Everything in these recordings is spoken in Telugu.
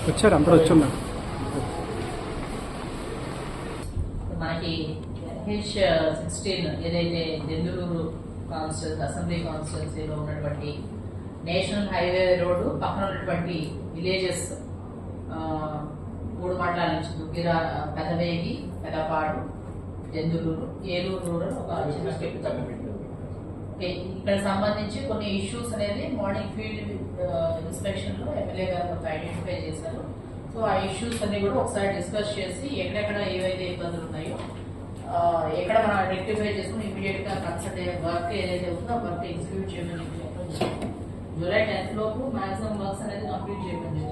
వచ్చారు అందరూ వచ్చున్నారు. మనకి H16 ఏదైతే దెందులూరు కాన్స్టిట్యూన్సీ అసెంబ్లీ కాన్స్టిట్యూన్సీలో ఉన్నటువంటి నేషనల్ హైవే రోడ్డు పక్కన ఉన్నటువంటి విలేజెస్ 3 మండలాల నుంచి దుగ్గిర, పెదవేగి, పెదపాడు, దెందులూరు, ఏలూరు రూరల్ ఒక చిన్న స్టెప్ ఇక్కడ సంబంధించి కొన్ని ఇష్యూస్ అనేది మార్నింగ్ ఫీల్డ్ ఇన్స్పెక్షన్ లో ఎమ్మెల్యే గారు ఐడెంటిఫై చేశారు. సో ఆ ఇష్యూస్ అన్ని కూడా ఒకసారి డిస్కస్ చేసి ఎక్కడెక్కడ ఏవైతే ఇబ్బందులు ఉన్నాయో ఎక్కడ మనం రెక్టిఫై చేసుకుని ఇమీడియట్ గా కన్సల్ట్ వర్క్ ఏదైతే ఉందో ఆ వర్క్ ఎగ్జిక్యూట్ చేయమని చెప్పి జూలై 10th లోపు మాక్సిమం వర్క్స్ అనేది కంప్లీట్ చేయమని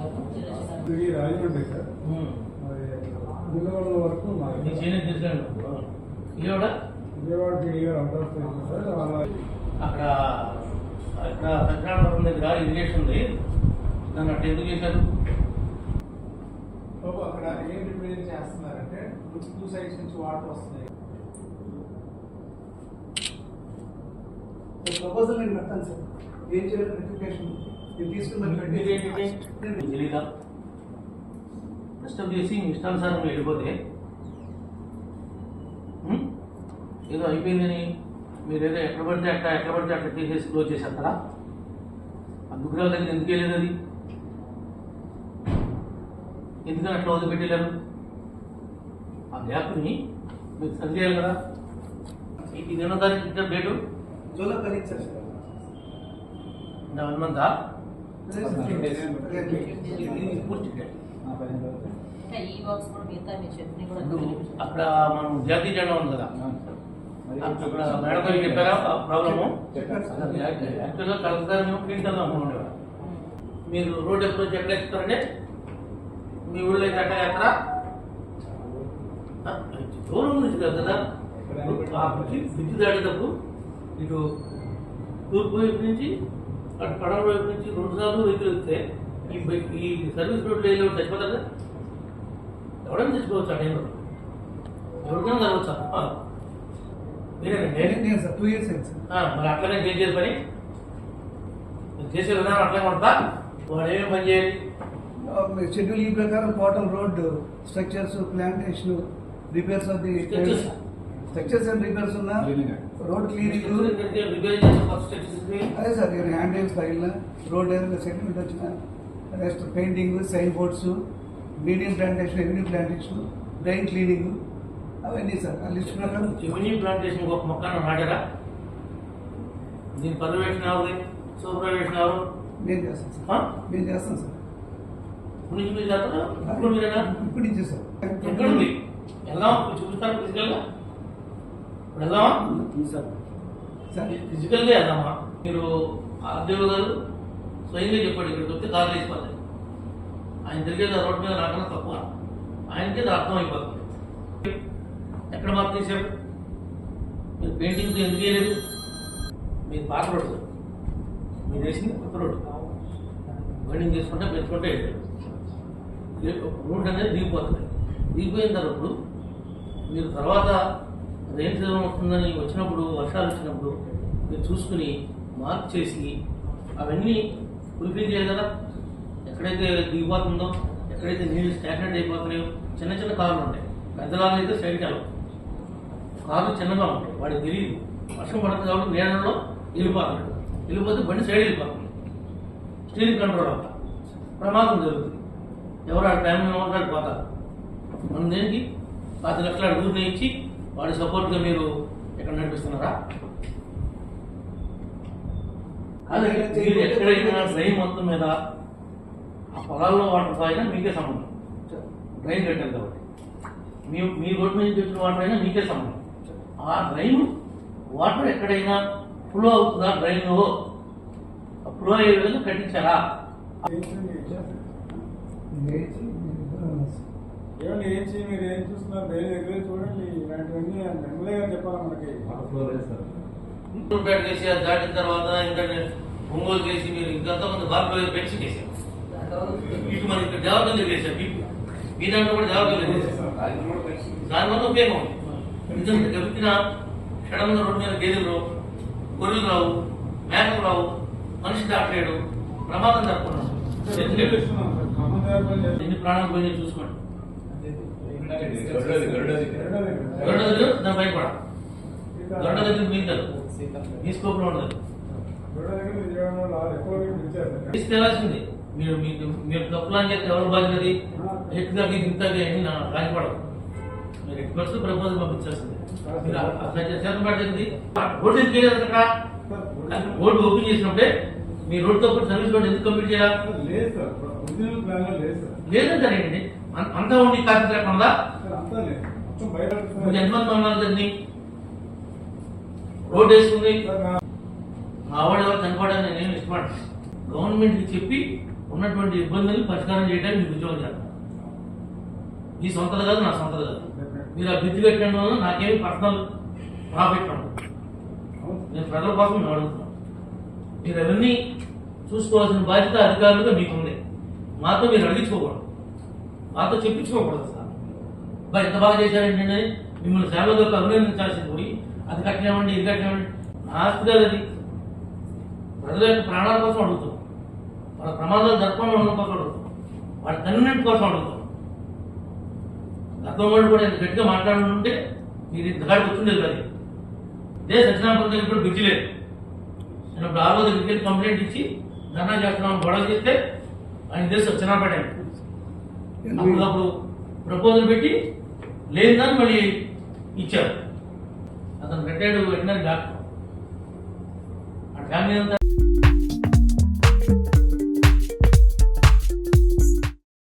అక్కడ సత్యనారాయణపురం దగ్గర ఇరిగేషన్ ఉంది, దాన్ని అట్లా ఎందుకు చేశారు? అక్కడ ఏం రిప్రజెంట్ చేస్తున్నారంటే 2 సైడ్స్ నుంచి వాటర్ వస్తున్నాయి. ప్రపోజల్ నేను పెడతాను సార్, ఏం చేయాలి రెక్టిఫికేషన్ తెలీదా? డిస్టర్బ్ చేసి ఇష్టానుసారం వెళ్ళిపోతే ఏదో అయిపోయిందని మీరు ఏదో ఎక్కడ పడితే అట్లా తీసేసి క్లోజ్ చేసేస్తారా? ఆ దుగ్గురాల దగ్గర ఎందుకు వెళ్ళేది? అది ఎందుకని అట్లా వదిలిపెట్టలేరు? ఆ గ్యాప్ని మీరు సరి చేయాలి కదా. ఇది ఎన్నో తారీఖు ఇచ్చారు డేటు? July 10 sir. 1 మంతా? పూర్తి డేట్. అక్కడ మనం జాతీయ జెండా ఉంది కదా, అక్కడ మేడం గారికి చెప్పారా ప్రాబ్లము? యాక్చువల్గా కలెక్టర్ మేము క్లీన్ అనుకునేవాడు. మీరు రోడ్ అప్రోచ్ ఎక్కడ ఎక్కుతారంటే మీ ఊళ్ళో అయితే ఎక్కడ ఎక్కడా దూరం నుంచి కాదు కదా, బ్రిడ్జ్ దాటేటప్పుడు ఇటు తూర్పు వైపు నుంచి అటు పడవ వైపు నుంచి 2 సార్లు వెహికల్ వస్తే ఈ సర్వీస్ రోడ్లో వెళ్ళి చచ్చిపోతారు కదా. ఎవరైనా చచ్చిపోవచ్చు ఆ టైంలో, ఎవరికైనా జరగవచ్చు. మీరేనండి సార్ 2 years అయింది సార్. మరి అట్లనే చేసేది పని, చేసే విధానం అట్లనే ఉంటా. వాడు ఏమేమి పని చేయాలి? షెడ్యూల్ ఈ ప్రకారం total road structures, plantation, repairs of the structures and repairs ఉన్న రోడ్ క్లీనింగ్. అదే సార్ హ్యాండ్ రైల్స్ పైన రోడ్ ఏదైనా సెటిల్మెంట్ వచ్చిన next painting, sign boards, medium plantation, revenue plantation, drain cleaning, అవన్నీ సార్ ఆ లిస్ట్ ప్రకారం. రెవెన్యూ ప్లాంటేషన్ ఒక మొక్కను నాటారా? దీని పర్యవేక్షణ ఎవరు, సూపర్వేషన్ ఎవరు? నేను చేస్తాను సార్. నేను చేస్తాను సార్. ఇప్పుడు నుంచి మీరు చేస్తారా? ఇప్పుడు మీరేనా? ఇప్పుడు నుంచి సార్. ఎక్కడ ఉంది? వెళ్దామా? చూపిస్తాను ఫిజికల్గా. ఇప్పుడు వెళ్దామా? సార్ ఫిజికల్గా వెళ్దామా? మీరు ఆర్డీఓ గారు స్వయంగా చెప్పాడు, ఇక్కడికి వస్తే కార్లు వేసిపోతాయి. ఆయన తిరిగేది రోడ్డు మీద నాకన్నా తక్కువ, ఆయనకి అది అర్థం అయిపోతుంది. ఎక్కడ మార్పు తీశారు? మీరు పెయింటింగ్ ఎందుకు వేయలేదు? మీరు పాత రోడ్డు, మీరు వేసింది కొత్త రోడ్డు. వెల్డింగ్ చేసుకుంటే పెంచుకుంటే రోడ్ అనేది దిగిపోతుంది. దిగిపోయిన తర్వాత మీరు తర్వాత రెయిన్ సీజన్ వస్తుందని వచ్చినప్పుడు, వర్షాలు వచ్చినప్పుడు మీరు చూసుకుని మార్క్ చేసి అవన్నీ ఫుల్ఫిల్ చేయాలి కదా. ఎక్కడైతే దిగిపోతుందో, ఎక్కడైతే నీళ్ళు స్టాగ్నెంట్ అయిపోతున్నాయో, చిన్న చిన్న కార్లు ఉంటాయి. పెద్ద కార్లు అయితే సైడ్కి వెళ్ళవు, కార్లు చిన్నగా ఉంటాయి, వాడికి తెలియదు. వర్షం పడుతుంది కాబట్టి నీళ్ళలో వెళ్ళిపోతున్నాడు, వెళ్ళిపోతే బండి సైడ్ వెళ్ళిపోతుంది. స్టీరింగ్ కంట్రోల్ అవుతా ప్రమాదం జరుగుతుంది. ఎవరు ఆ టైంలో ఉంటాడు పోతారు. మనం దేనికి 10 లక్షల అడుగుని ఇచ్చి వాడి సపోర్ట్గా మీరు ఎక్కడ నడిపిస్తున్నారా? అదే మీరు ఎక్కడైనా డ్రైన్ మొత్తం మీద ఆ పొలాల్లో వాటర్ తాగినా మీకే సంబంధం. డ్రైన్ కట్టారు కాబట్టి మీ రోడ్డు నుంచి వచ్చిన వాటర్ అయినా మీకే సంబంధం. ఆ డ్రైన్ వాటర్ ఎక్కడైనా ఫ్లో అవుతుందా? డ్రైన్లో ఫ్లో అయ్యే విధంగా కట్టించారా? ఏమండి మీరు ఏం చూస్తున్నారు? దగ్గర చూడండి, ఇలాంటివన్నీ ఎమ్మెల్యేగా చెప్పాలి మనకి. కేసీ దాటిన తర్వాత ఇంకా ఒంగోలు కేసి మీరు ఇంకంతా మంది బాగా పెన్షన్ చేశారు. ఇటు మనకి ఇక్కడ దేవతలు చేశారు, మీ దాంట్లో కూడా దేవతలు చేశారు. దానివల్ల ఉపయోగం ఉంది. ఎందుకంటే గెలిపిన క్షణంలో రోడ్డు మీద గేదెలు రావు, గొర్రెలు రావు, మేకలు రావు, మనిషి దాటలేడు. ప్రమాదం జరగకుండా ఎందుకు ఇస్తున్నాం సార్? ఖమ్మం దగ్గర చేస్తాం. ఎన్ని ప్రాణాలు పోయినాయి చూసుకోండి. గరుడ గరుడ దగ్గర. దగ్గర దాని భయపడ గరుడ దగ్గర మీకు మీ స్కోప్ లో ఉండదు. గరుడ దగ్గర విజయవాడలో ఎక్కువ పిలిచారు సార్. తీసుకెళ్లాల్సింది మీరు తప్పులు అని చెప్పి ఎవరు బాధ్యతది ఎక్కువ మీకు ఇంత రాజపడదు. మీరు ఎక్స్పర్ట్స్ ప్రపోజల్ పంపించాల్సింది. మీరు అట్లా చేసిన పడుతుంది రోడ్డు ఎందుకు వేయలేదు అక్కడ? రోడ్డు ఓపెన్ చేసినప్పుడే మీ రోడ్డుతో పాటు సర్వీస్ రోడ్ ఎందుకు కంప్లీట్ చేయాలి? లేదు సార్, ఒరిజినల్ ప్లాన్ లో లేదు సార్. లేదంటారేంటి అంతా ఉండి కాపీ లేకుండా సార్ అంతా లేదు, మొత్తం బయట మీకు ఎంతమంది ఉన్నారు దాన్ని రోడ్ వేసుకుంది సార్ నా మా ఆవిడ ఎవరు చనిపోవడానికి నేను ఇష్టపడను. గవర్నమెంట్కి చెప్పి ఉన్నటువంటి ఇబ్బందులు పరిష్కారం చేయడానికి మీకు ఉద్యోగం చేస్తాను. మీ సొంతది కాదు, నా సొంతది కాదు. మీరు ఆ బిడ్డు పెట్టడం వల్ల నాకేమి పర్సనల్ ప్రాఫిట్ ఉండదు. నేను ప్రజల కోసం మేము అడుగుతున్నాం. మీరు అవన్నీ చూసుకోవాల్సిన బాధ్యత అధికారులుగా మీకుంది. మాతో మీరు అడిగించుకోకూడదు, మాతో చెప్పించుకోకూడదు. సార్ బా ఎంత బాగా చేశారంటే మిమ్మల్ని సేవలకు అభినందించాల్సింది పోయి అది కట్టినామండి ఇది కట్టినామండి. నా ఆస్తి కాదు అది. ప్రజల యొక్క ప్రాణాల కోసం అడుగుతాం, వాళ్ళ ప్రమాదాలు జరపడం ఉండడం కోసం అడుగుతాం, వాళ్ళ కన్వీనెంట్ కోసం అడుగుతాం. గతం వాళ్ళు కూడా ఇంత గట్టిగా మాట్లాడుతుంటే మీరు ఇంతకాడికి వచ్చిండేది కాదు. ఇదే సత్యనారాయణ దగ్గర కూడా బిడ్జి లేదు. నేను ఇప్పుడు ఆరో దగ్గరికి వెళ్ళి కంప్లైంట్ ఇచ్చి ధర్నా చేస్తున్నాం గొడవ చేస్తే ఆయన తెలిసి సత్యనారాయణ అప్పుడు ప్రపోజల్ పెట్టి లేదని మళ్ళీ ఇచ్చారు. అతను రిటైర్డ్ వెటనరీ డాక్టర్. ఆ ఫ్యామిలీ అంతా